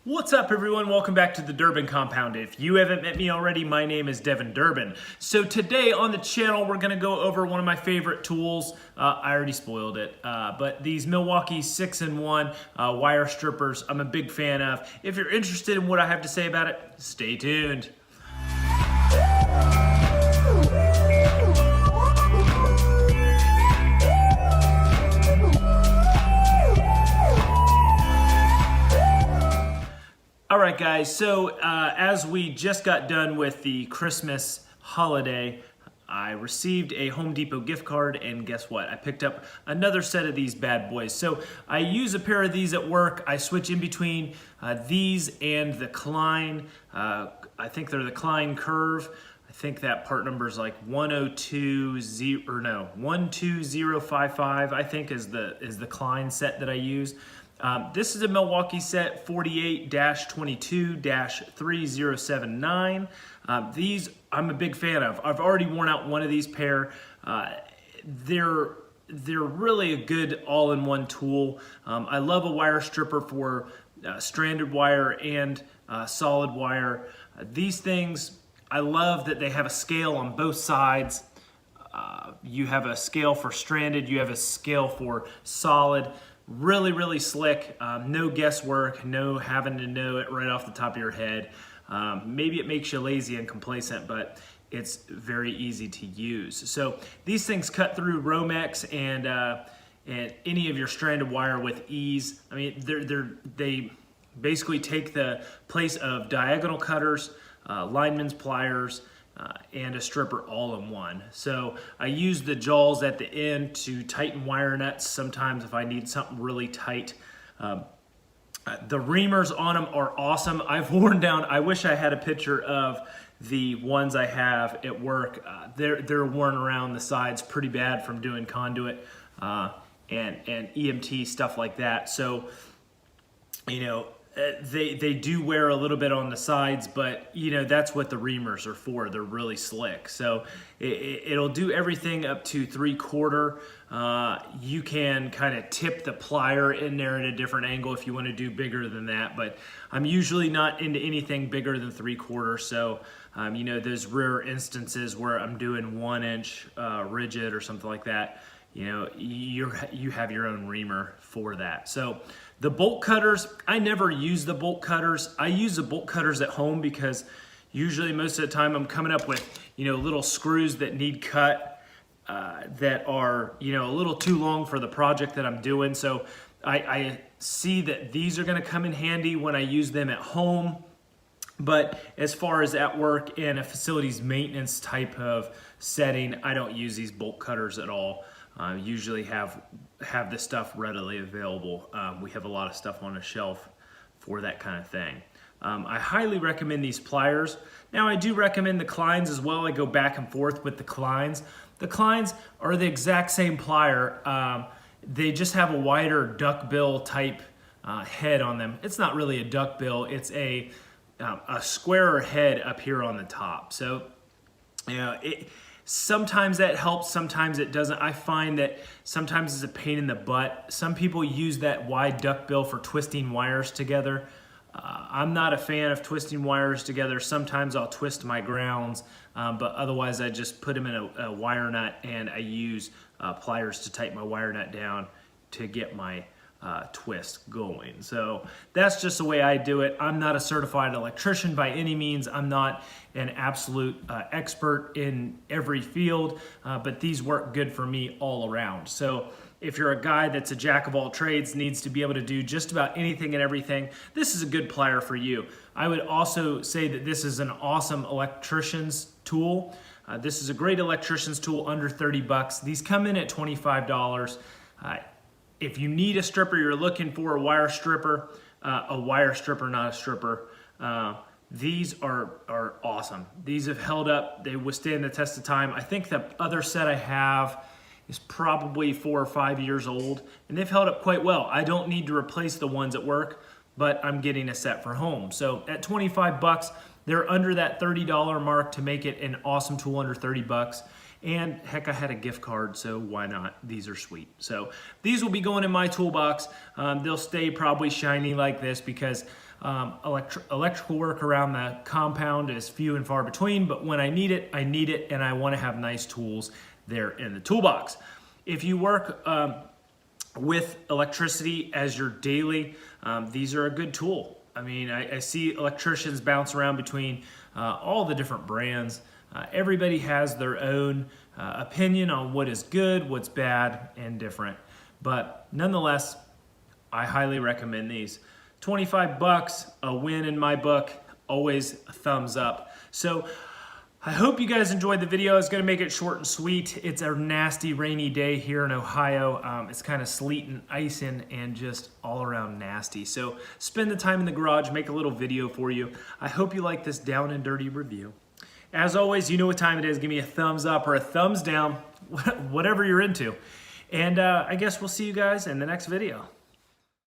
What's up, everyone? Welcome back to the Durbin Compound. If you haven't met me already, my name is Devin Durbin. So today on the channel, we're going to go over one of my favorite tools. I already spoiled it, but these Milwaukee 6-in-1 wire strippers, I'm a big fan of. If you're interested in what I have to say about it, stay tuned. All right, guys, so as we just got done with the Christmas holiday, I received a Home Depot gift card, and guess what? I picked up another set of these bad boys. So I use a pair of these at work. I switch in between these and the Klein. I think they're the Klein Curve. I think that part number is like 12055, I think is the Klein set that I use. This is a Milwaukee set 48-22-3079. These I'm a big fan of. I've already worn out one of these pair. They're really a good all-in-one tool. I love a wire stripper for stranded wire and solid wire. These things, I love that they have a scale on both sides. You have a scale for stranded, you have a scale for solid. Really, really slick, no guesswork, no having to know it right off the top of your head. Maybe it makes you lazy and complacent, but it's very easy to use. So these things cut through Romex and any of your stranded wire with ease. I mean, they basically take the place of diagonal cutters, lineman's pliers, and a stripper all in one. So I use the jaws at the end to tighten wire nuts sometimes if I need something really tight. The reamers on them are awesome. I've worn down, I wish I had a picture of the ones I have at work. They're worn around the sides pretty bad from doing conduit and EMT stuff like that. So, you know, they do wear a little bit on the sides, but you know, that's what the reamers are for. They're really slick. So it'll do everything up to 3/4. You can kind of tip the plier in there at a different angle if you want to do bigger than that, but I'm usually not into anything bigger than 3/4. So you know, those rare instances where I'm doing 1-inch rigid or something like that, you know, you have your own reamer for that. So the bolt cutters, I never use the bolt cutters. I use the bolt cutters at home because usually most of the time I'm coming up with, you know, little screws that need cut that are, you know, a little too long for the project that I'm doing. So I see that these are gonna come in handy when I use them at home. But as far as at work in a facilities maintenance type of setting, I don't use these bolt cutters at all. Usually have this stuff readily available. We have a lot of stuff on a shelf for that kind of thing. I highly recommend these pliers. Now I do recommend the Kleins as well. I go back and forth with the Kleins. The Kleins are the exact same plier. They just have a wider duckbill type head on them. It's not really a duckbill. It's a squarer head up here on the top. So, you know, sometimes that helps, sometimes it doesn't. I find that sometimes it's a pain in the butt. Some people use that wide duckbill for twisting wires together. I'm not a fan of twisting wires together. Sometimes I'll twist my grounds, but otherwise I just put them in a wire nut, and I use pliers to tighten my wire nut down to get my twist going. So that's just the way I do it. I'm not a certified electrician by any means. I'm not an absolute expert in every field, but these work good for me all around. So if you're a guy that's a jack of all trades, needs to be able to do just about anything and everything, this is a good plier for you. I would also say that this is an awesome electrician's tool. This is a great electrician's tool under 30 bucks. These come in at $25. If you need a stripper, you're looking for a wire stripper, not a stripper, these are awesome. These have held up. They withstand the test of time. I think the other set I have is probably 4 or 5 years old, and they've held up quite well. I don't need to replace the ones at work, but I'm getting a set for home. So at 25 bucks, they're under that $30 mark to make it an awesome tool under 30 bucks. And heck, I had a gift card, so why not? These are sweet. So these will be going in my toolbox. They'll stay probably shiny like this because Electrical work around the compound is few and far between, but when I need it, and I want to have nice tools there in the toolbox. If you work with electricity as your daily, these are a good tool. I mean, I see electricians bounce around between all the different brands. Everybody has their own opinion on what is good, what's bad, and different. But nonetheless, I highly recommend these. 25 bucks, a win in my book, always a thumbs up. So I hope you guys enjoyed the video. I was gonna make it short and sweet. It's a nasty rainy day here in Ohio. It's kind of sleeting, icing, and just all around nasty. So spend the time in the garage, make a little video for you. I hope you like this down and dirty review. As always, you know what time it is. Give me a thumbs up or a thumbs down, whatever you're into. And I guess we'll see you guys in the next video.